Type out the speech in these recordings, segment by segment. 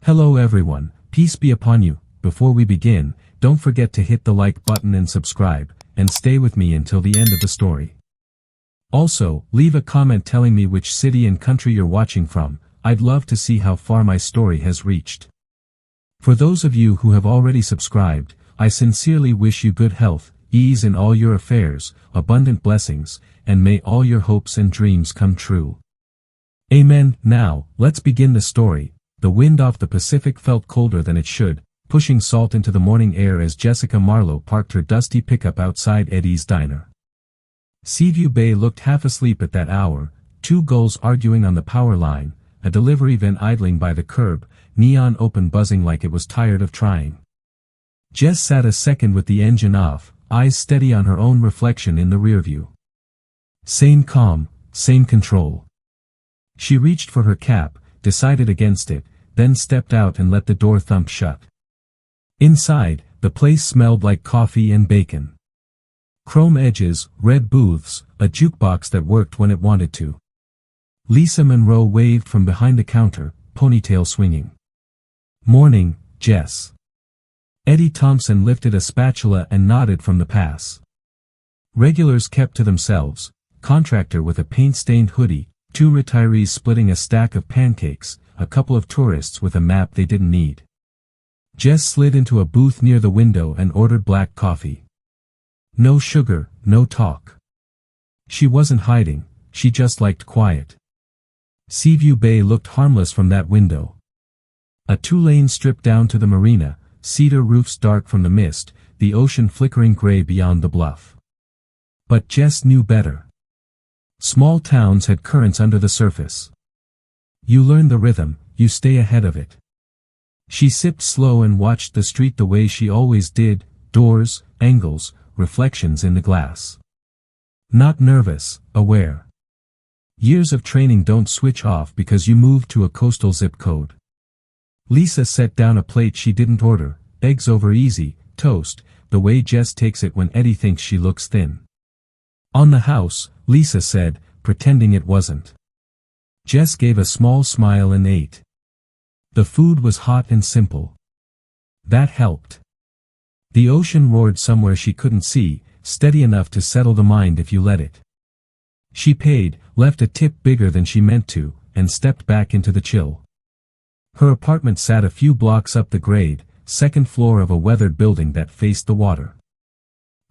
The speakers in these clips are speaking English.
Hello everyone, peace be upon you. Before we begin, don't forget to hit the like button and subscribe, and stay with me until the end of the story. Also, leave a comment telling me which city and country you're watching from. I'd love to see how far my story has reached. For those of you who have already subscribed, I sincerely wish you good health, ease in all your affairs, abundant blessings, and may all your hopes and dreams come true. Amen. Now, let's begin the story. The wind off the Pacific felt colder than it should, pushing salt into the morning air as Jessica Marlowe parked her dusty pickup outside Eddie's diner. Seaview Bay looked half asleep at that hour, two gulls arguing on the power line, a delivery van idling by the curb, neon open buzzing like it was tired of trying. Jess sat a second with the engine off, eyes steady on her own reflection in the rearview. Same calm, same control. She reached for her cap, decided against it, then stepped out and let the door thump shut. Inside, the place smelled like coffee and bacon. Chrome edges, red booths, a jukebox that worked when it wanted to. Lisa Monroe waved from behind the counter, ponytail swinging. Morning, Jess. Eddie Thompson lifted a spatula and nodded from the pass. Regulars kept to themselves, contractor with a paint-stained hoodie, two retirees splitting a stack of pancakes, a couple of tourists with a map they didn't need. Jess slid into a booth near the window and ordered black coffee. No sugar, no talk. She wasn't hiding, she just liked quiet. Seaview Bay looked harmless from that window. A two-lane strip down to the marina, cedar roofs dark from the mist, the ocean flickering gray beyond the bluff. But Jess knew better. Small towns had currents under the surface. You learn the rhythm, you stay ahead of it. She sipped slow and watched the street the way she always did, doors, angles, reflections in the glass. Not nervous, aware. Years of training don't switch off because you move to a coastal zip code. Lisa set down a plate she didn't order, eggs over easy, toast, the way Jess takes it when Eddie thinks she looks thin. On the house, Lisa said, pretending it wasn't. Jess gave a small smile and ate. The food was hot and simple. That helped. The ocean roared somewhere she couldn't see, steady enough to settle the mind if you let it. She paid, left a tip bigger than she meant to, and stepped back into the chill. Her apartment sat a few blocks up the grade, second floor of a weathered building that faced the water.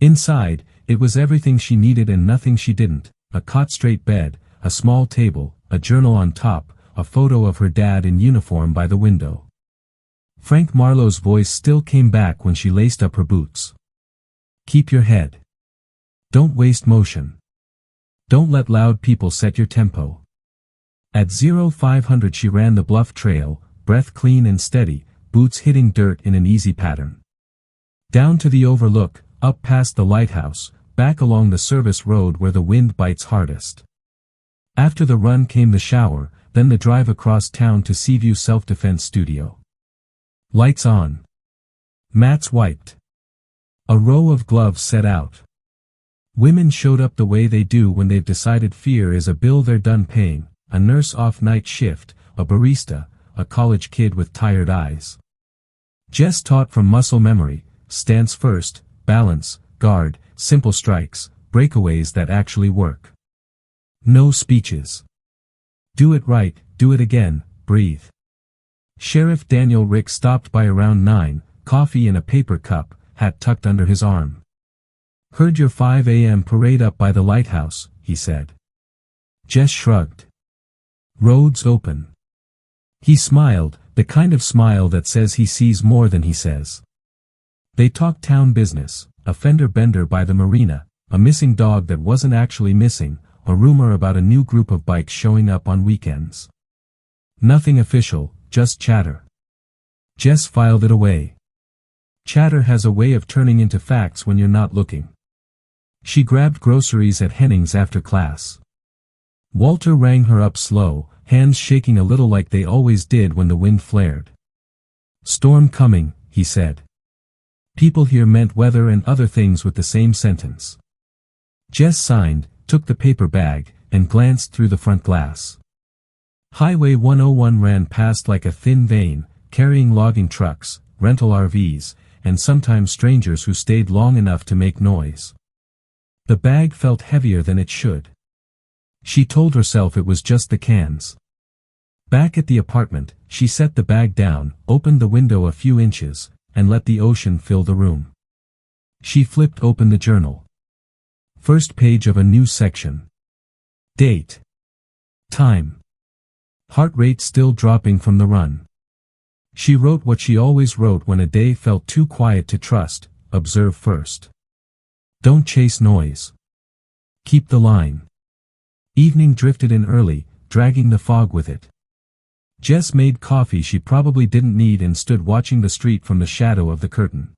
Inside, it was everything she needed and nothing she didn't, a cot-straight bed, a small table, a journal on top, a photo of her dad in uniform by the window. Frank Marlowe's voice still came back when she laced up her boots. Keep your head. Don't waste motion. Don't let loud people set your tempo. At 0500 she ran the bluff trail, breath clean and steady, boots hitting dirt in an easy pattern. Down to the overlook, up past the lighthouse, back along the service road where the wind bites hardest. After the run came the shower, then the drive across town to Seaview Self-Defense Studio. Lights on. Mats wiped. A row of gloves set out. Women showed up the way they do when they've decided fear is a bill they're done paying, a nurse off night shift, a barista, a college kid with tired eyes. Jess taught from muscle memory, stance first, balance, guard, simple strikes, breakaways that actually work. No speeches. Do it right, do it again, breathe. Sheriff Daniel Rick stopped by around 9, coffee in a paper cup, hat tucked under his arm. Heard your 5 a.m. parade up by the lighthouse, he said. Jess shrugged. Roads open. He smiled, the kind of smile that says he sees more than he says. They talked town business, a fender bender by the marina, a missing dog that wasn't actually missing, a rumor about a new group of bikes showing up on weekends. Nothing official, just chatter. Jess filed it away. Chatter has a way of turning into facts when you're not looking. She grabbed groceries at Henning's after class. Walter rang her up slow, hands shaking a little like they always did when the wind flared. Storm coming, he said. People here meant weather and other things with the same sentence. Jess signed, took the paper bag, and glanced through the front glass. Highway 101 ran past like a thin vein, carrying logging trucks, rental RVs, and sometimes strangers who stayed long enough to make noise. The bag felt heavier than it should. She told herself it was just the cans. Back at the apartment, she set the bag down, opened the window a few inches, and let the ocean fill the room. She flipped open the journal. First page of a new section. Date. Time. Heart rate still dropping from the run. She wrote what she always wrote when a day felt too quiet to trust: observe first. Don't chase noise. Keep the line. Evening drifted in early, dragging the fog with it. Jess made coffee she probably didn't need and stood watching the street from the shadow of the curtain.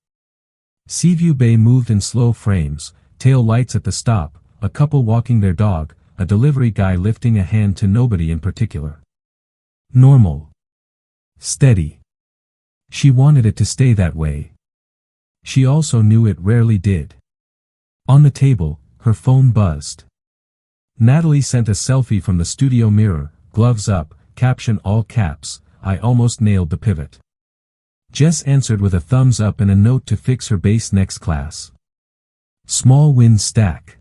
Seaview Bay moved in slow frames, tail lights at the stop, a couple walking their dog, a delivery guy lifting a hand to nobody in particular. Normal. Steady. She wanted it to stay that way. She also knew it rarely did. On the table, her phone buzzed. Natalie sent a selfie from the studio mirror, gloves up, caption all caps, "I almost nailed the pivot." Jess answered with a thumbs up and a note to fix her bass next class. Small wins stack.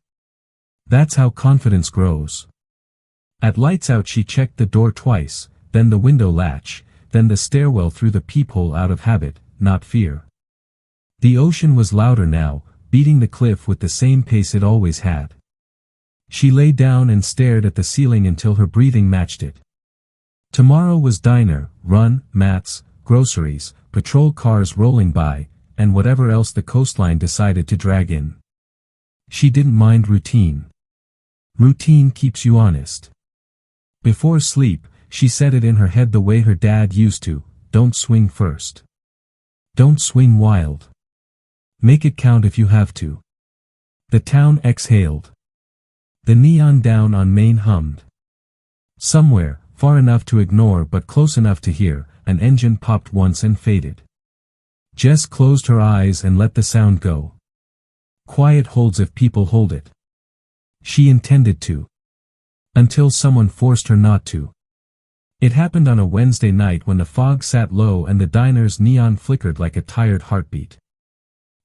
That's how confidence grows. At lights out she checked the door twice, then the window latch, then the stairwell through the peephole out of habit, not fear. The ocean was louder now, beating the cliff with the same pace it always had. She lay down and stared at the ceiling until her breathing matched it. Tomorrow was diner, run, mats, groceries, patrol cars rolling by, and whatever else the coastline decided to drag in. She didn't mind routine. Routine keeps you honest. Before sleep, she said it in her head the way her dad used to: don't swing first. Don't swing wild. Make it count if you have to. The town exhaled. The neon down on Main hummed. Somewhere, far enough to ignore but close enough to hear, an engine popped once and faded. Jess closed her eyes and let the sound go. Quiet holds if people hold it. She intended to. Until someone forced her not to. It happened on a Wednesday night when the fog sat low and the diner's neon flickered like a tired heartbeat.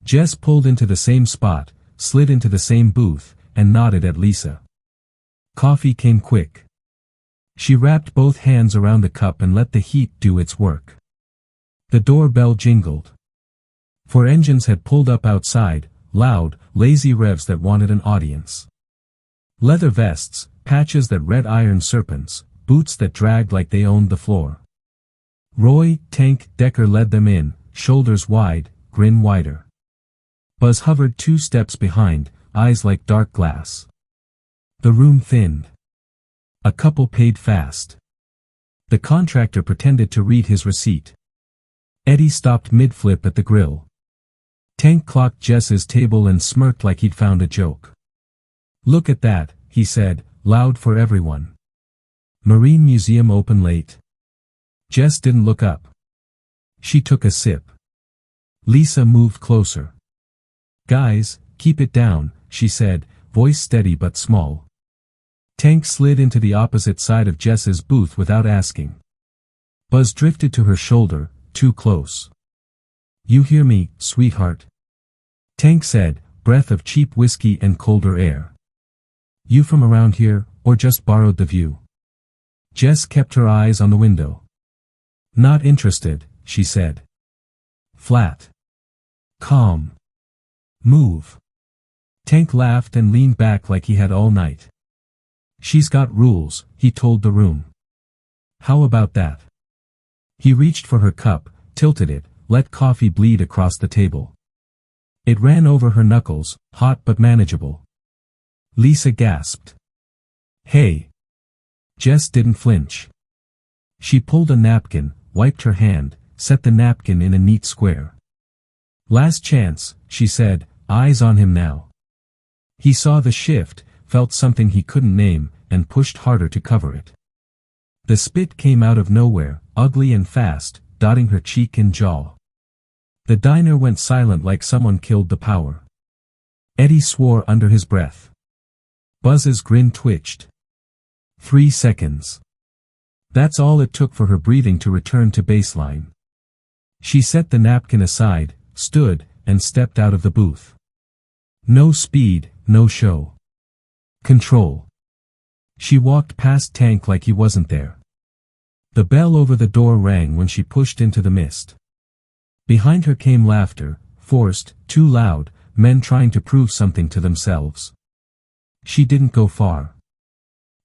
Jess pulled into the same spot, slid into the same booth, and nodded at Lisa. Coffee came quick. She wrapped both hands around the cup and let the heat do its work. The doorbell jingled. 4 engines had pulled up outside, loud, lazy revs that wanted an audience. Leather vests, patches that read iron serpents, boots that dragged like they owned the floor. Roy, Tank, Decker led them in, shoulders wide, grin wider. Buzz hovered 2 steps behind, eyes like dark glass. The room thinned. A couple paid fast. The contractor pretended to read his receipt. Eddie stopped mid-flip at the grill. Tank clocked Jess's table and smirked like he'd found a joke. Look at that, he said, loud for everyone. Marine Museum open late. Jess didn't look up. She took a sip. Lisa moved closer. Guys, keep it down, she said, voice steady but small. Tank slid into the opposite side of Jess's booth without asking. Buzz drifted to her shoulder, too close. You hear me, sweetheart? Tank said, breath of cheap whiskey and colder air. You from around here, or just borrowed the view? Jess kept her eyes on the window. Not interested, she said. Flat. Calm. Move. Tank laughed and leaned back like he had all night. She's got rules, he told the room. How about that? He reached for her cup, tilted it, let coffee bleed across the table. It ran over her knuckles, hot but manageable. Lisa gasped. Hey. Jess didn't flinch. She pulled a napkin, wiped her hand, set the napkin in a neat square. Last chance, she said, eyes on him now. He saw the shift, felt something he couldn't name, and pushed harder to cover it. The spit came out of nowhere, ugly and fast, dotting her cheek and jaw. The diner went silent like someone killed the power. Eddie swore under his breath. Buzz's grin twitched. 3 seconds. That's all it took for her breathing to return to baseline. She set the napkin aside, stood, and stepped out of the booth. No speed, no show. Control. She walked past Tank like he wasn't there. The bell over the door rang when she pushed into the mist. Behind her came laughter, forced, too loud, men trying to prove something to themselves. She didn't go far.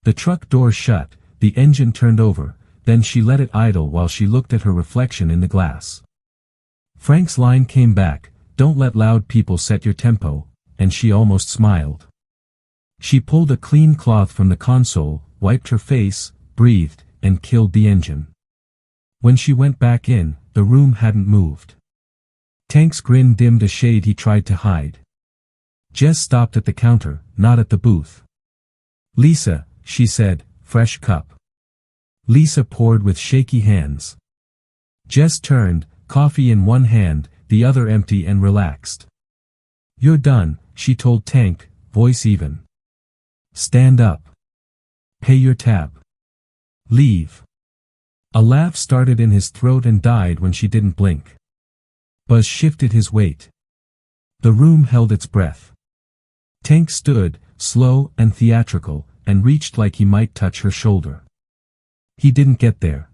The truck door shut, the engine turned over, then she let it idle while she looked at her reflection in the glass. Frank's line came back, "Don't let loud people set your tempo," and she almost smiled. She pulled a clean cloth from the console, wiped her face, breathed, and killed the engine. When she went back in, the room hadn't moved. Tank's grin dimmed a shade he tried to hide. Jess stopped at the counter, not at the booth. "Lisa," she said, "fresh cup." Lisa poured with shaky hands. Jess turned, coffee in one hand, the other empty and relaxed. "You're done," she told Tank, voice even. "Stand up. Pay your tab. Leave." A laugh started in his throat and died when she didn't blink. Buzz shifted his weight. The room held its breath. Tank stood, slow and theatrical, and reached like he might touch her shoulder. He didn't get there.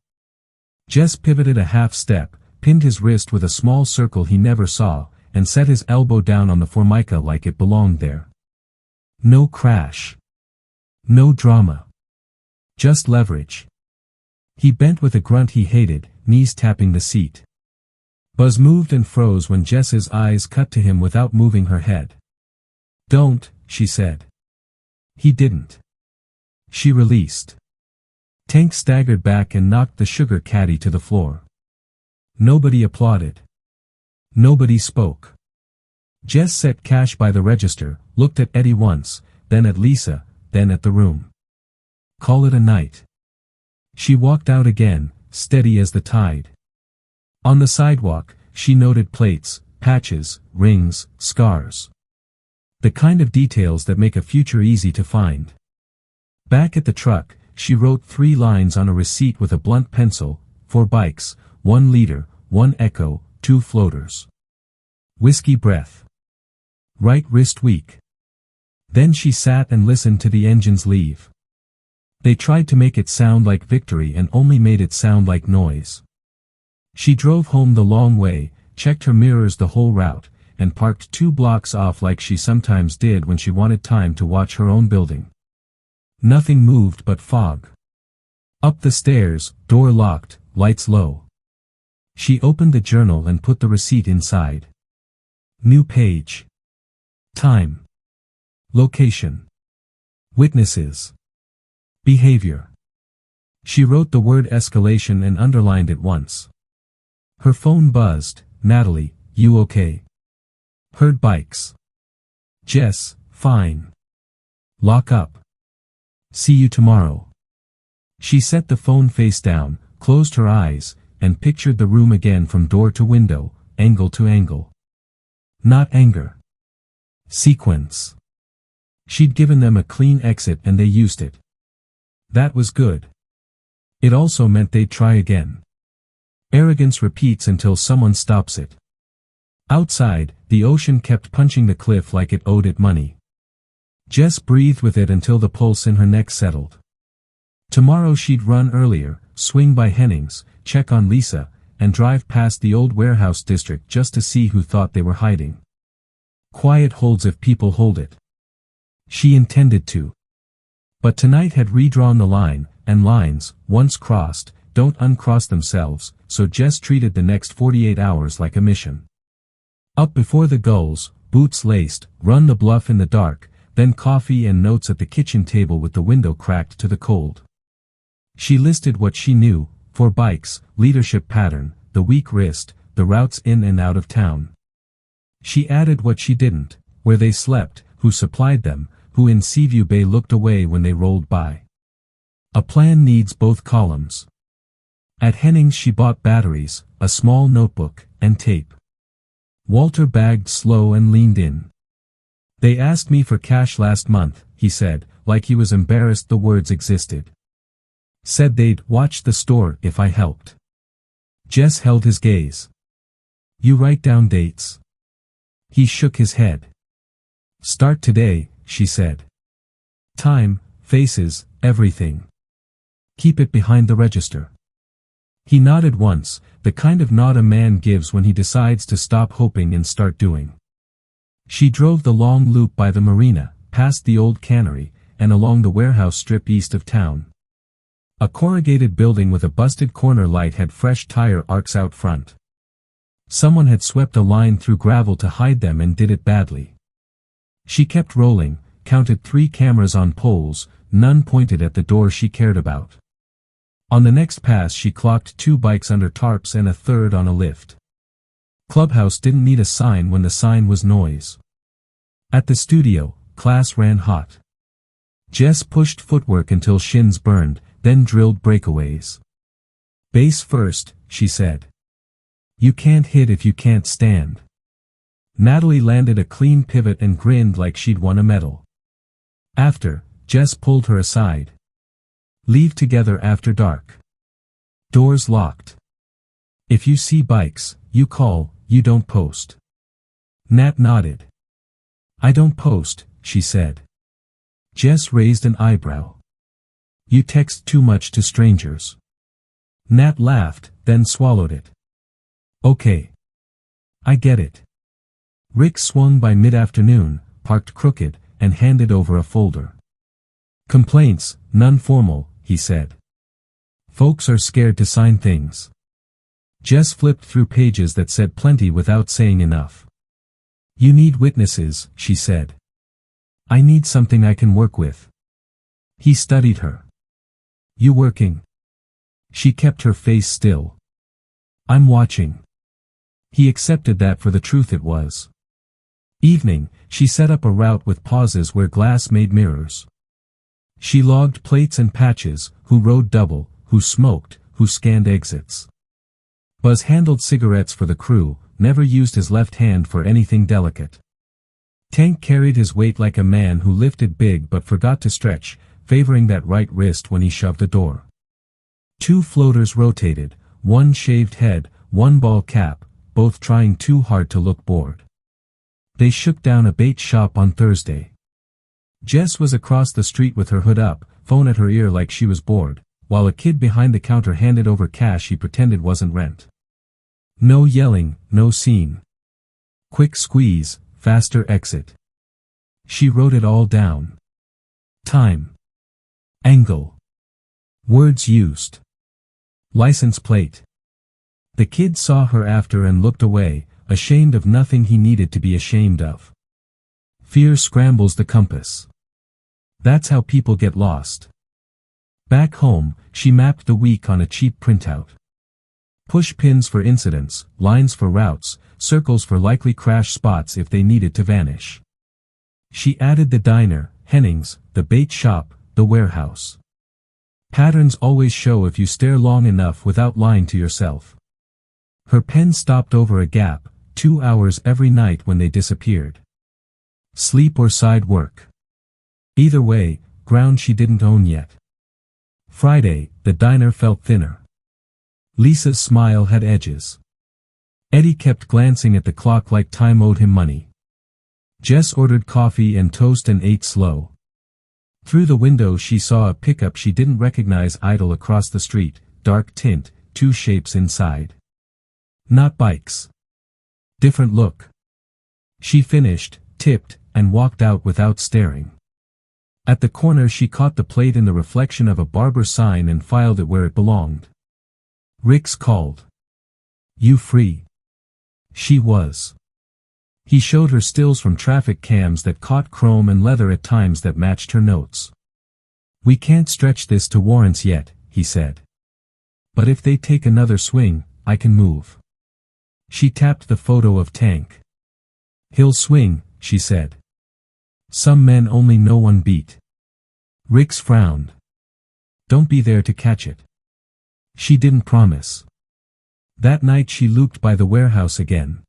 Jess pivoted a half step, pinned his wrist with a small circle he never saw, and set his elbow down on the formica like it belonged there. No crash. No drama. Just leverage. He bent with a grunt he hated, knees tapping the seat. Buzz moved and froze when Jess's eyes cut to him without moving her head. "Don't," she said. He didn't. She released. Tank staggered back and knocked the sugar caddy to the floor. Nobody applauded. Nobody spoke. Jess set cash by the register, looked at Eddie once, then at Lisa, then at the room. "Call it a night." She walked out again, steady as the tide. On the sidewalk, she noted plates, patches, rings, scars. The kind of details that make a future easy to find. Back at the truck, she wrote 3 lines on a receipt with a blunt pencil: 4 bikes, 1 liter, 1 echo, 2 floaters. Whiskey breath. Right wrist weak. Then she sat and listened to the engines leave. They tried to make it sound like victory and only made it sound like noise. She drove home the long way, checked her mirrors the whole route, and parked 2 blocks off like she sometimes did when she wanted time to watch her own building. Nothing moved but fog. Up the stairs, door locked, lights low. She opened the journal and put the receipt inside. New page. Time. Location. Witnesses. Behavior. She wrote the word escalation and underlined it once. Her phone buzzed. "Natalie, you okay?" Heard bikes. "Jess, fine. Lock up. See you tomorrow." She set the phone face down, closed her eyes, and pictured the room again from door to window, angle to angle. Not anger. Sequence. She'd given them a clean exit and they used it. That was good. It also meant they'd try again. Arrogance repeats until someone stops it. Outside, the ocean kept punching the cliff like it owed it money. Jess breathed with it until the pulse in her neck settled. Tomorrow she'd run earlier, swing by Hennings, check on Lisa, and drive past the old warehouse district just to see who thought they were hiding. Quiet holds if people hold it. She intended to. But tonight had redrawn the line, and lines, once crossed, don't uncross themselves, so Jess treated the next 48 hours like a mission. Up before the gulls, boots laced, run the bluff in the dark, then coffee and notes at the kitchen table with the window cracked to the cold. She listed what she knew: 4 bikes, leadership pattern, the weak wrist, the routes in and out of town. She added what she didn't: where they slept, who supplied them, who in Seaview Bay looked away when they rolled by. A plan needs both columns. At Hennings she bought batteries, a small notebook, and tape. Walter bagged slow and leaned in. "They asked me for cash last month," he said, like he was embarrassed the words existed. "Said they'd watch the store if I helped." Jess held his gaze. You write down dates? He shook his head. Start today, she said. Time, faces, everything. Keep it behind the register. He nodded once, the kind of nod a man gives when he decides to stop hoping and start doing. She drove the long loop by the marina, past the old cannery, and along the warehouse strip east of town. A corrugated building with a busted corner light had fresh tire arcs out front. Someone had swept a line through gravel to hide them and did it badly. She kept rolling, counted 3 cameras on poles, none pointed at the door she cared about. On the next pass she clocked 2 bikes under tarps and a third on a lift. Clubhouse didn't need a sign when the sign was noise. At the studio, class ran hot. Jess pushed footwork until shins burned, then drilled breakaways. Base first, she said. You can't hit if you can't stand. Natalie landed a clean pivot and grinned like she'd won a medal. After, Jess pulled her aside. Leave together after dark. Doors locked. If you see bikes, you call, you don't post. Nat nodded. I don't post, she said. Jess raised an eyebrow. You text too much to strangers. Nat laughed, then swallowed it. Okay. I get it. Rick swung by mid-afternoon, parked crooked, and handed over a folder. Complaints, none formal, he said. Folks are scared to sign things. Jess flipped through pages that said plenty without saying enough. You need witnesses, she said. I need something I can work with. He studied her. You working? She kept her face still. I'm watching. He accepted that for the truth it was. Evening, she set up a route with pauses where glass made mirrors. She logged plates and patches, who rode double, who smoked, who scanned exits. Buzz handled cigarettes for the crew, never used his left hand for anything delicate. Tank carried his weight like a man who lifted big but forgot to stretch, favoring that right wrist when he shoved a door. 2 floaters rotated, 1 shaved head, 1 ball cap, both trying too hard to look bored. They shook down a bait shop on Thursday. Jess was across the street with her hood up, phone at her ear like she was bored, while a kid behind the counter handed over cash he pretended wasn't rent. No yelling, no scene. Quick squeeze, faster exit. She wrote it all down. Time. Angle. Words used. License plate. The kid saw her after and looked away, ashamed of nothing he needed to be ashamed of. Fear scrambles the compass. That's how people get lost. Back home, she mapped the week on a cheap printout. Push pins for incidents, lines for routes, circles for likely crash spots if they needed to vanish. She added the diner, Henning's, the bait shop, the warehouse. Patterns always show if you stare long enough without lying to yourself. Her pen stopped over a gap, 2 hours every night when they disappeared. Sleep or side work. Either way, ground she didn't own yet. Friday, the diner felt thinner. Lisa's smile had edges. Eddie kept glancing at the clock like time owed him money. Jess ordered coffee and toast and ate slow. Through the window she saw a pickup she didn't recognize idle across the street, dark tint, 2 shapes inside. Not bikes. Different look. She finished, tipped, and walked out without staring. At the corner she caught the plate in the reflection of a barber sign and filed it where it belonged. Rick's called. You free? She was. He showed her stills from traffic cams that caught chrome and leather at times that matched her notes. We can't stretch this to warrants yet, he said. But if they take another swing, I can move. She tapped the photo of Tank. He'll swing, she said. Some men only know one beat. Ricks frowned. Don't be there to catch it. She didn't promise. That night she looped by the warehouse again.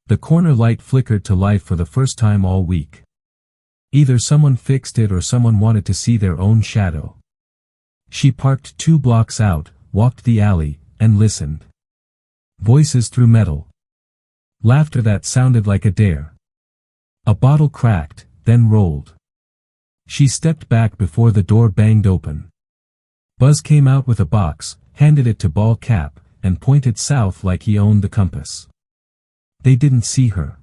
The corner light flickered to life for the first time all week. Either someone fixed it or someone wanted to see their own shadow. She parked 2 blocks out, walked the alley, and listened. Voices through metal. Laughter that sounded like a dare. A bottle cracked, then rolled. She stepped back before the door banged open. Buzz came out with a box, handed it to Ball Cap, and pointed south like he owned the compass. They didn't see her.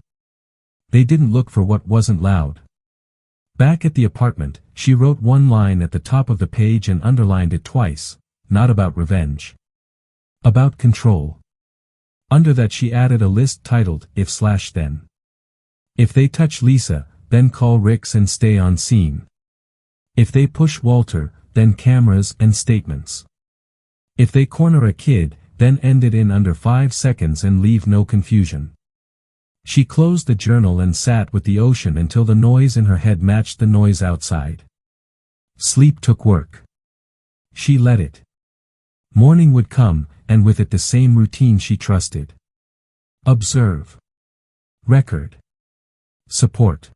They didn't look for what wasn't loud. Back at the apartment, she wrote one line at the top of the page and underlined it twice, not about revenge. About control. Under that she added a list titled, if/then. If they touch Lisa, then call Ricks and stay on scene. If they push Walter, then cameras and statements. If they corner a kid, then end it in under 5 seconds and leave no confusion. She closed the journal and sat with the ocean until the noise in her head matched the noise outside. Sleep took work. She let it. Morning would come, and with it the same routine she trusted. Observe. Record. Support.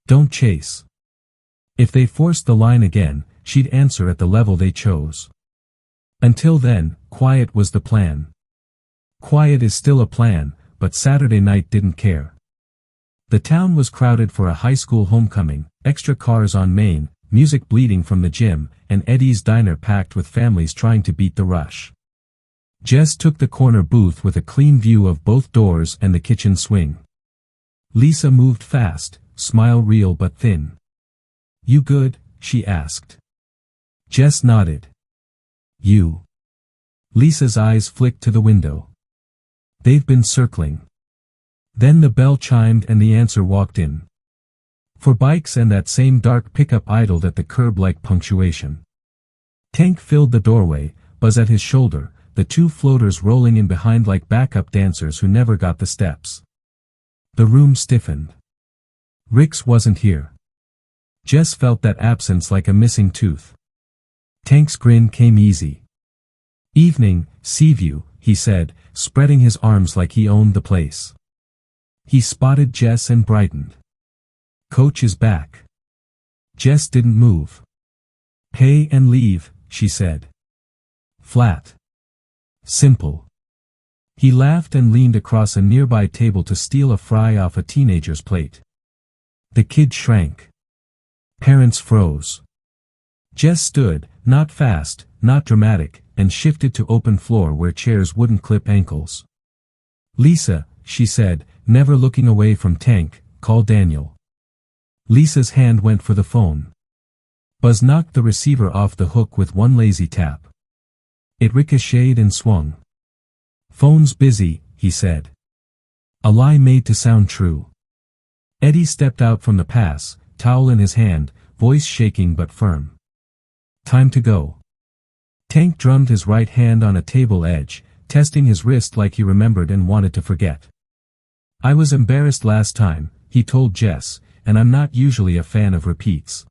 Don't chase. If they forced the line again, she'd answer at the level they chose. Until then, quiet was the plan. Quiet is still a plan, but Saturday night didn't care. The town was crowded for a high school homecoming, extra cars on Main, music bleeding from the gym, and Eddie's diner packed with families trying to beat the rush. Jess took the corner booth with a clean view of both doors and the kitchen swing. Lisa moved fast, smile real but thin. "You good?" she asked. Jess nodded. "You?" Lisa's eyes flicked to the window. "They've been circling." Then the bell chimed and the answer walked in. 4 bikes and that same dark pickup idled at the curb like punctuation. Tank filled the doorway, Buzz at his shoulder, the 2 floaters rolling in behind like backup dancers who never got the steps. The room stiffened. Ricks wasn't here. Jess felt that absence like a missing tooth. Tank's grin came easy. "Evening, Seaview," he said, spreading his arms like he owned the place. He spotted Jess and brightened. "Coach is back." Jess didn't move. "Pay and leave," she said. Flat. Simple. He laughed and leaned across a nearby table to steal a fry off a teenager's plate. The kid shrank. Parents froze. Jess stood, not fast, not dramatic, and shifted to open floor where chairs wouldn't clip ankles. "Lisa," she said, never looking away from Tank, "call Daniel." Lisa's hand went for the phone. Buzz knocked the receiver off the hook with one lazy tap. It ricocheted and swung. "Phone's busy," he said. A lie made to sound true. Eddie stepped out from the pass, towel in his hand, voice shaking but firm. "Time to go." Tank drummed his right hand on a table edge, testing his wrist like he remembered and wanted to forget. "I was embarrassed last time," he told Jess, "and I'm not usually a fan of repeats."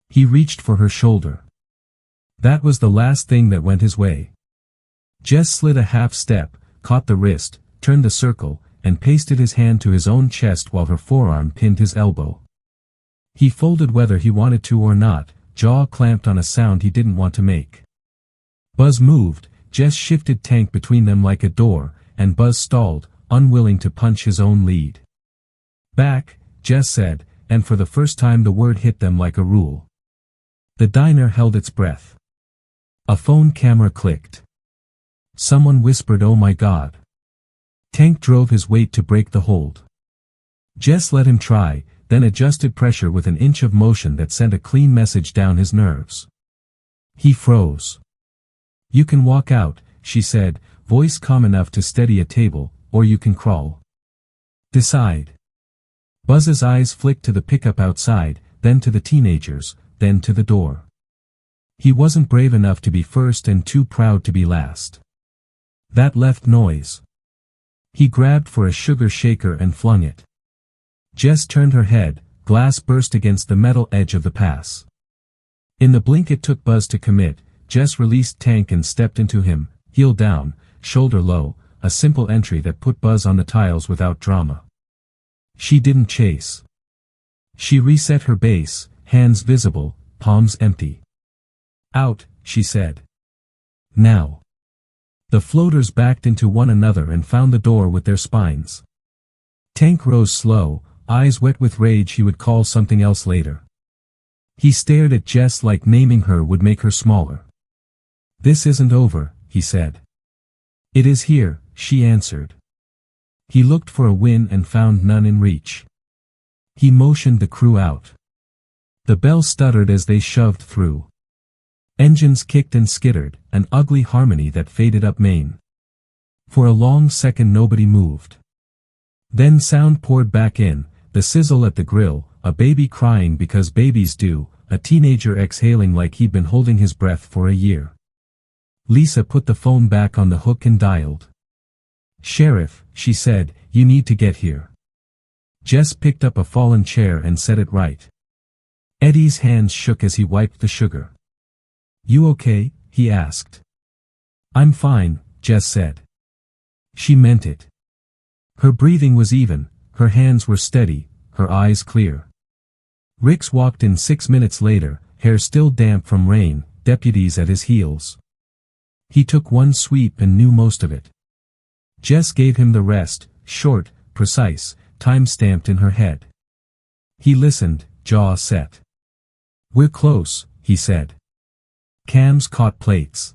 He reached for her shoulder. That was the last thing that went his way. Jess slid a half step, caught the wrist, turned the circle, and pasted his hand to his own chest while her forearm pinned his elbow. He folded whether he wanted to or not, jaw clamped on a sound he didn't want to make. Buzz moved, Jess shifted Tank between them like a door, and Buzz stalled, unwilling to punch his own lead. "Back," Jess said, and for the first time the word hit them like a rule. The diner held its breath. A phone camera clicked. Someone whispered, "Oh my God." Tank drove his weight to break the hold. Jess let him try, then adjusted pressure with an inch of motion that sent a clean message down his nerves. He froze. "You can walk out," she said, voice calm enough to steady a table, "or you can crawl. Decide." Buzz's eyes flicked to the pickup outside, then to the teenagers, then to the door. He wasn't brave enough to be first and too proud to be last. That left noise. He grabbed for a sugar shaker and flung it. Jess turned her head, glass burst against the metal edge of the pass. In the blink it took Buzz to commit, Jess released Tank and stepped into him, heel down, shoulder low, a simple entry that put Buzz on the tiles without drama. She didn't chase. She reset her base, hands visible, palms empty. "Out," she said. "Now." The floaters backed into one another and found the door with their spines. Tank rose slow, eyes wet with rage. He would call something else later. He stared at Jess like naming her would make her smaller. "This isn't over," he said. "It is here," she answered. He looked for a win and found none in reach. He motioned the crew out. The bell stuttered as they shoved through. Engines kicked and skittered, an ugly harmony that faded up Main. For a long second nobody moved. Then sound poured back in, the sizzle at the grill, a baby crying because babies do, a teenager exhaling like he'd been holding his breath for a year. Lisa put the phone back on the hook and dialed. "Sheriff," she said, "you need to get here." Jess picked up a fallen chair and set it right. Eddie's hands shook as he wiped the sugar. "You okay?" he asked. "I'm fine," Jess said. She meant it. Her breathing was even, her hands were steady, her eyes clear. Ricks walked in 6 minutes later, hair still damp from rain, deputies at his heels. He took one sweep and knew most of it. Jess gave him the rest, short, precise, time-stamped in her head. He listened, jaw set. "We're close," he said. "Cams caught plates.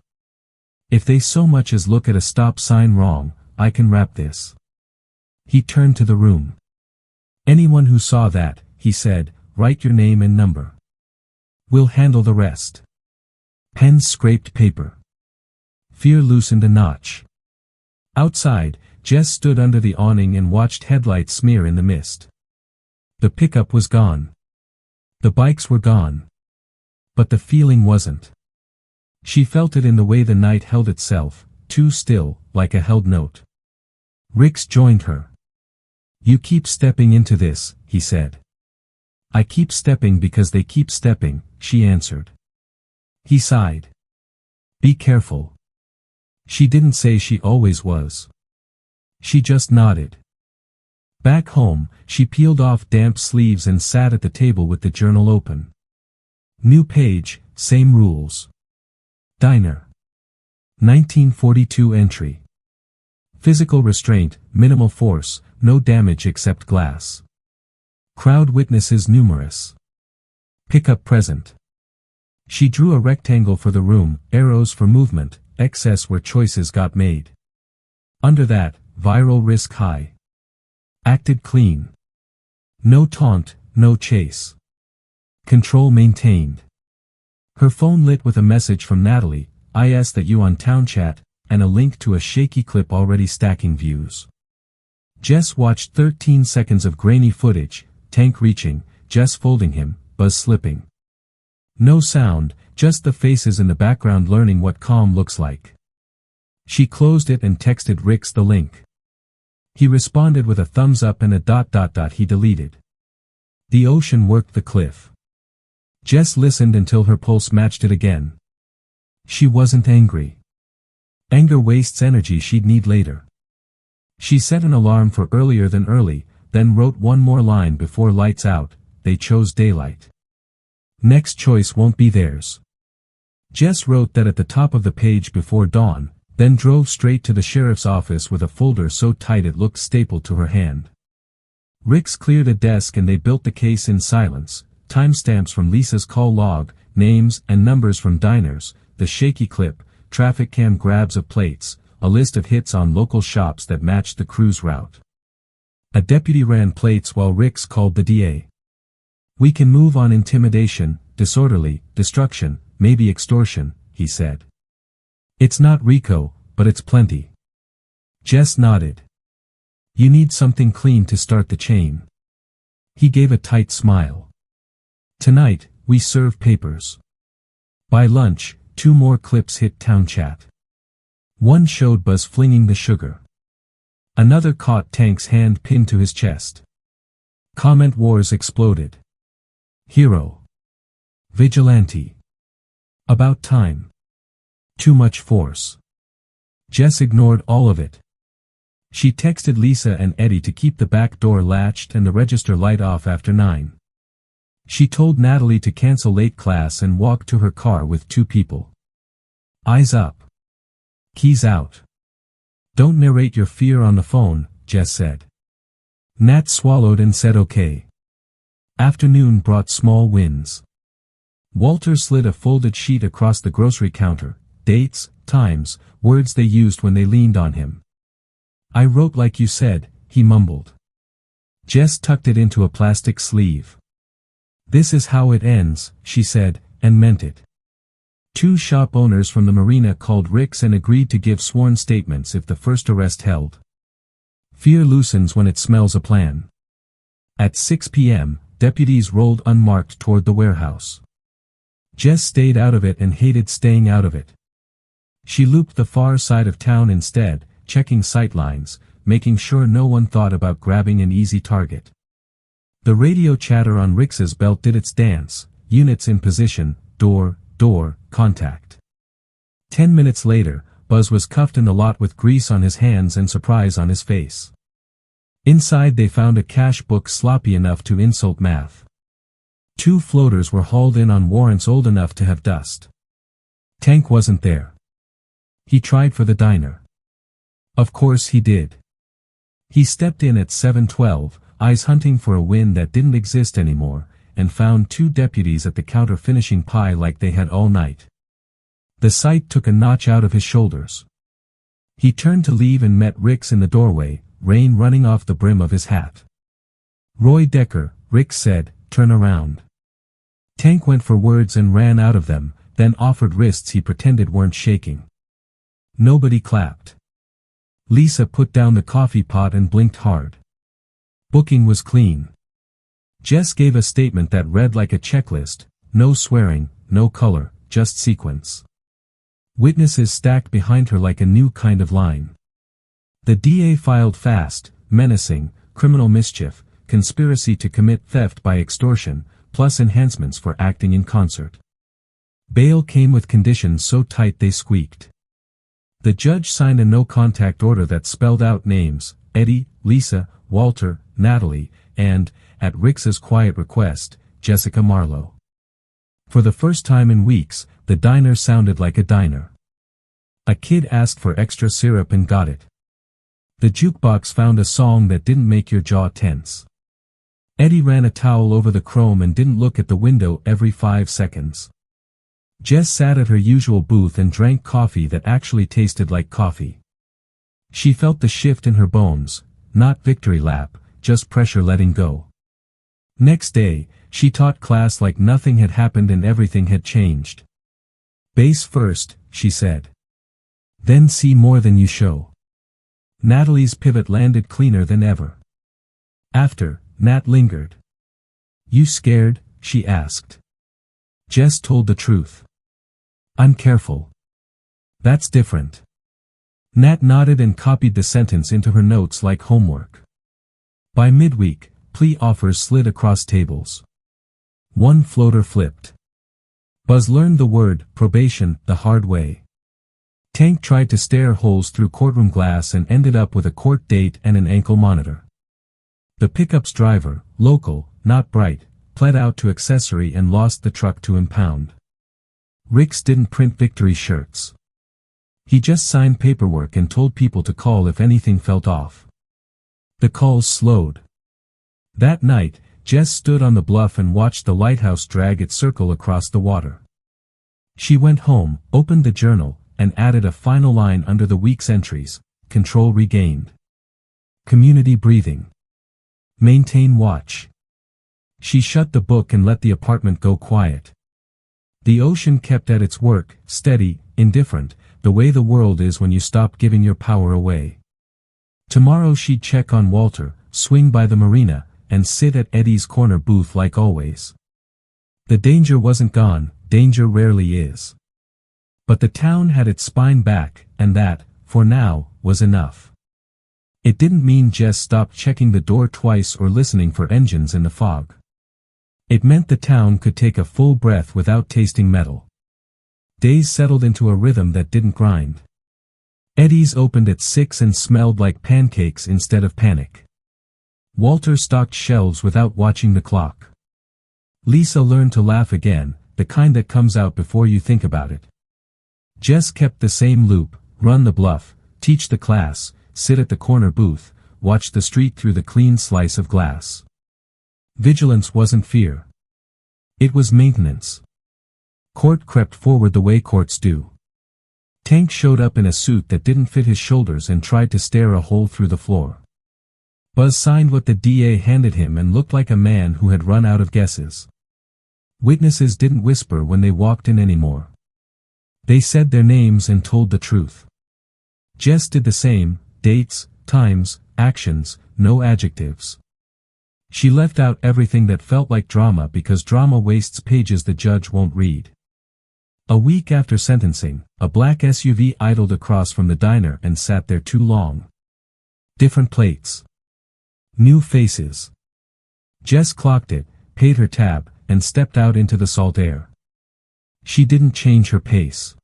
If they so much as look at a stop sign wrong, I can wrap this." He turned to the room. "Anyone who saw that," he said, "write your name and number. We'll handle the rest." Pens scraped paper. Fear loosened a notch. Outside, Jess stood under the awning and watched headlights smear in the mist. The pickup was gone. The bikes were gone. But the feeling wasn't. She felt it in the way the night held itself, too still, like a held note. Ricks joined her. "You keep stepping into this," he said. "I keep stepping because they keep stepping," she answered. He sighed. "Be careful." She didn't say she always was. She just nodded. Back home, she peeled off damp sleeves and sat at the table with the journal open. New page, same rules. Diner. 1942 entry. Physical restraint, minimal force, no damage except glass. Crowd witnesses numerous. Pickup present. She drew a rectangle for the room, arrows for movement, excess where choices got made. Under that, viral risk high. Acted clean. No taunt, no chase. Control maintained. Her phone lit with a message from Natalie, "I asked that you on town chat," and a link to a shaky clip already stacking views. Jess watched 13 seconds of grainy footage, Tank reaching, Jess folding him, Buzz slipping. No sound, just the faces in the background learning what calm looks like. She closed it and texted Ricks the link. He responded with a thumbs up and a ... he deleted. The ocean worked the cliff. Jess listened until her pulse matched it again. She wasn't angry. Anger wastes energy she'd need later. She set an alarm for earlier than early, then wrote one more line before lights out, they chose daylight. Next choice won't be theirs. Jess wrote that at the top of the page before dawn, then drove straight to the sheriff's office with a folder so tight it looked stapled to her hand. Ricks cleared a desk and they built the case in silence, timestamps from Lisa's call log, names and numbers from diners, the shaky clip, traffic cam grabs of plates, a list of hits on local shops that matched the cruise route. A deputy ran plates while Ricks called the DA. "We can move on intimidation, disorderly, destruction, maybe extortion," he said. "It's not RICO, but it's plenty." Jess nodded. "You need something clean to start the chain." He gave a tight smile. "Tonight, we serve papers." By lunch, 2 more clips hit town chat. One showed Buzz flinging the sugar. Another caught Tank's hand pinned to his chest. Comment wars exploded. Hero. Vigilante. About time. Too much force. Jess ignored all of it. She texted Lisa and Eddie to keep the back door latched and the register light off after 9. She told Natalie to cancel late class and walk to her car with 2 people. Eyes up. Keys out. Don't narrate your fear on the phone, Jess said. Nat swallowed and said okay. Afternoon brought small wins. Walter slid a folded sheet across the grocery counter, dates, times, words they used when they leaned on him. I wrote like you said, he mumbled. Jess tucked it into a plastic sleeve. This is how it ends, she said, and meant it. 2 shop owners from the marina called Rick's and agreed to give sworn statements if the first arrest held. Fear loosens when it smells a plan. At 6 p.m., deputies rolled unmarked toward the warehouse. Jess stayed out of it and hated staying out of it. She looped the far side of town instead, checking sightlines, making sure no one thought about grabbing an easy target. The radio chatter on Rick's belt did its dance, units in position, door, contact. 10 minutes later, Buzz was cuffed in the lot with grease on his hands and surprise on his face. Inside they found a cash book sloppy enough to insult math. 2 floaters were hauled in on warrants old enough to have dust. Tank wasn't there. He tried for the diner. Of course he did. He stepped in at 7:12, eyes hunting for a win that didn't exist anymore, and found 2 deputies at the counter finishing pie like they had all night. The sight took a notch out of his shoulders. He turned to leave and met Rick's in the doorway, rain running off the brim of his hat. Roy Decker, Rick said, turn around. Tank went for words and ran out of them, then offered wrists he pretended weren't shaking. Nobody clapped. Lisa put down the coffee pot and blinked hard. Booking was clean. Jess gave a statement that read like a checklist, no swearing, no color, just sequence. Witnesses stacked behind her like a new kind of line. The DA filed fast, menacing, criminal mischief, conspiracy to commit theft by extortion, plus enhancements for acting in concert. Bail came with conditions so tight they squeaked. The judge signed a no-contact order that spelled out names, Eddie, Lisa, Walter, Natalie, and, at Rick's quiet request, Jessica Marlowe. For the first time in weeks, the diner sounded like a diner. A kid asked for extra syrup and got it. The jukebox found a song that didn't make your jaw tense. Eddie ran a towel over the chrome and didn't look at the window every 5 seconds. Jess sat at her usual booth and drank coffee that actually tasted like coffee. She felt the shift in her bones, not victory lap, just pressure letting go. Next day, she taught class like nothing had happened and everything had changed. Base first, she said. Then see more than you show. Natalie's pivot landed cleaner than ever. After, Nat lingered. You scared? She asked. Jess told the truth. I'm careful. That's different. Nat nodded and copied the sentence into her notes like homework. By midweek, plea offers slid across tables. 1 floater flipped. Buzz learned the word, probation, the hard way. Tank tried to stare holes through courtroom glass and ended up with a court date and an ankle monitor. The pickup's driver, local, not bright, pled out to accessory and lost the truck to impound. Rick's didn't print victory shirts. He just signed paperwork and told people to call if anything felt off. The calls slowed. That night, Jess stood on the bluff and watched the lighthouse drag its circle across the water. She went home, opened the journal, and added a final line under the week's entries, control regained. Community breathing. Maintain watch. She shut the book and let the apartment go quiet. The ocean kept at its work, steady, indifferent, the way the world is when you stop giving your power away. Tomorrow she'd check on Walter, swing by the marina, and sit at Eddie's corner booth like always. The danger wasn't gone, danger rarely is. But the town had its spine back, and that, for now, was enough. It didn't mean Jess stopped checking the door twice or listening for engines in the fog. It meant the town could take a full breath without tasting metal. Days settled into a rhythm that didn't grind. Eddie's opened at 6 and smelled like pancakes instead of panic. Walter stocked shelves without watching the clock. Lisa learned to laugh again, the kind that comes out before you think about it. Jess kept the same loop, run the bluff, teach the class, sit at the corner booth, watch the street through the clean slice of glass. Vigilance wasn't fear. It was maintenance. Court crept forward the way courts do. Tank showed up in a suit that didn't fit his shoulders and tried to stare a hole through the floor. Buzz signed what the DA handed him and looked like a man who had run out of guesses. Witnesses didn't whisper when they walked in anymore. They said their names and told the truth. Jess did the same, dates, times, actions, no adjectives. She left out everything that felt like drama because drama wastes pages the judge won't read. A week after sentencing, a black SUV idled across from the diner and sat there too long. Different plates. New faces. Jess clocked it, paid her tab, and stepped out into the salt air. She didn't change her pace.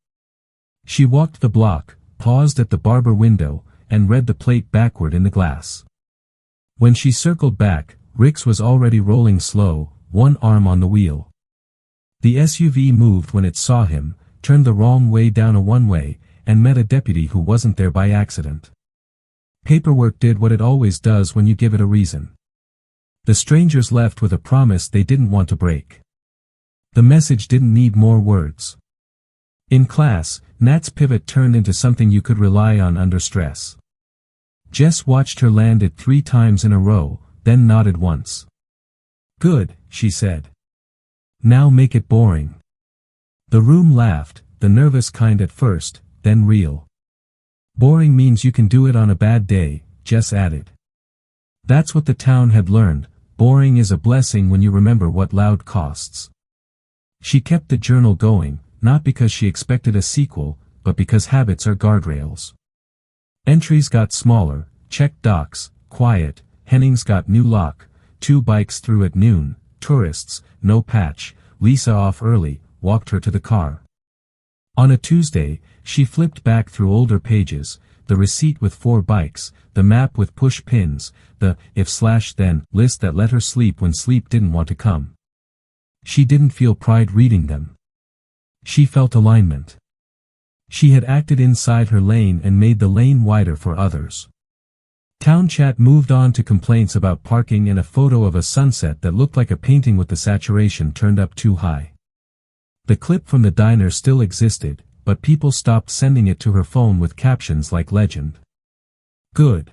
She walked the block, paused at the barber window, and read the plate backward in the glass. When she circled back, Rick's was already rolling slow, one arm on the wheel. The SUV moved when it saw him, turned the wrong way down a one-way, and met a deputy who wasn't there by accident. Paperwork did what it always does when you give it a reason. The strangers left with a promise they didn't want to break. The message didn't need more words. In class, Nat's pivot turned into something you could rely on under stress. Jess watched her land it 3 times in a row, then nodded once. "Good," she said. "Now make it boring." The room laughed, the nervous kind at first, then real. "Boring means you can do it on a bad day," Jess added. That's what the town had learned. Boring is a blessing when you remember what loud costs. She kept the journal going, not because she expected a sequel, but because habits are guardrails. Entries got smaller, checked docs, quiet, Hennings got new lock, 2 bikes through at noon, tourists, no patch, Lisa off early, walked her to the car. On a Tuesday, she flipped back through older pages, the receipt with 4 bikes, the map with push pins, the if/then list that let her sleep when sleep didn't want to come. She didn't feel pride reading them. She felt alignment. She had acted inside her lane and made the lane wider for others. Town chat moved on to complaints about parking and a photo of a sunset that looked like a painting with the saturation turned up too high. The clip from the diner still existed, but people stopped sending it to her phone with captions like legend. Good.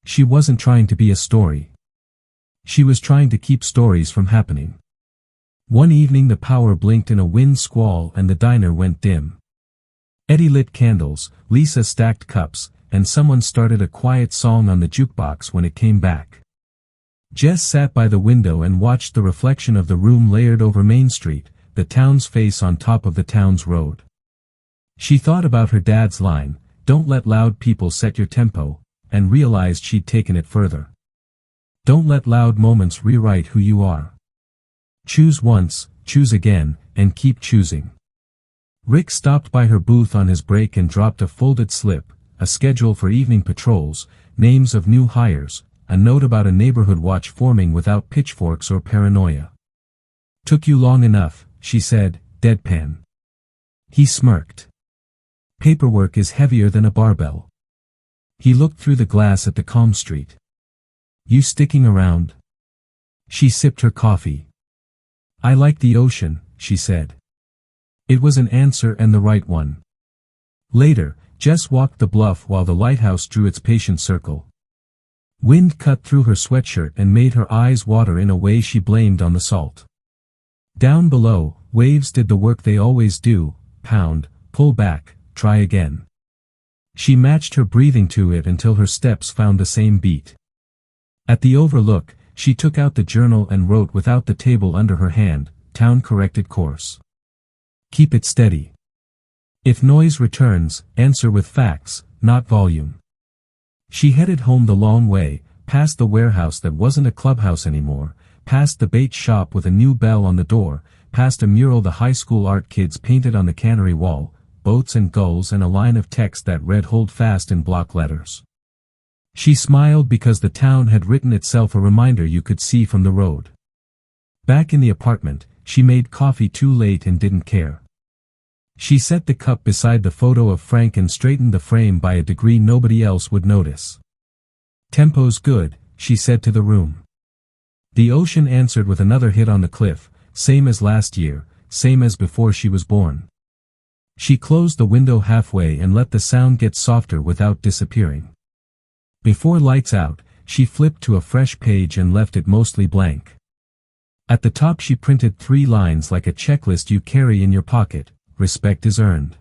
She wasn't trying to be a story. She was trying to keep stories from happening. One evening the power blinked in a wind squall and the diner went dim. Eddie lit candles, Lisa stacked cups, and someone started a quiet song on the jukebox when it came back. Jess sat by the window and watched the reflection of the room layered over Main Street, the town's face on top of the town's road. She thought about her dad's line, "Don't let loud people set your tempo," and realized she'd taken it further. Don't let loud moments rewrite who you are. Choose once, choose again, and keep choosing. Rick stopped by her booth on his break and dropped a folded slip, a schedule for evening patrols, names of new hires, a note about a neighborhood watch forming without pitchforks or paranoia. "Took you long enough," she said, deadpan. He smirked. "Paperwork is heavier than a barbell." He looked through the glass at the calm street. "You sticking around?" She sipped her coffee. "I like the ocean," she said. It was an answer and the right one. Later, Jess walked the bluff while the lighthouse drew its patient circle. Wind cut through her sweatshirt and made her eyes water in a way she blamed on the salt. Down below, waves did the work they always do, pound, pull back, try again. She matched her breathing to it until her steps found the same beat. At the overlook, she took out the journal and wrote without the table under her hand, "Town corrected course. Keep it steady. If noise returns, answer with facts, not volume." She headed home the long way, past the warehouse that wasn't a clubhouse anymore, past the bait shop with a new bell on the door, past a mural the high school art kids painted on the cannery wall, boats and gulls and a line of text that read "Hold fast" in block letters. She smiled because the town had written itself a reminder you could see from the road. Back in the apartment, she made coffee too late and didn't care. She set the cup beside the photo of Frank and straightened the frame by a degree nobody else would notice. "Tempo's good," she said to the room. The ocean answered with another hit on the cliff, same as last year, same as before she was born. She closed the window halfway and let the sound get softer without disappearing. Before lights out, she flipped to a fresh page and left it mostly blank. At the top she printed 3 lines like a checklist you carry in your pocket: respect is earned.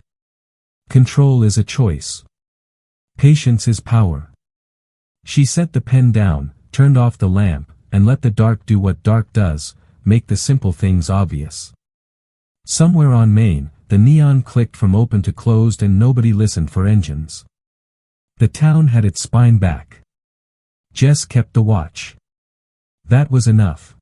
Control is a choice. Patience is power. She set the pen down, turned off the lamp, and let the dark do what dark does, make the simple things obvious. Somewhere on Main, the neon clicked from open to closed and nobody listened for engines. The town had its spine back. Jess kept the watch. That was enough.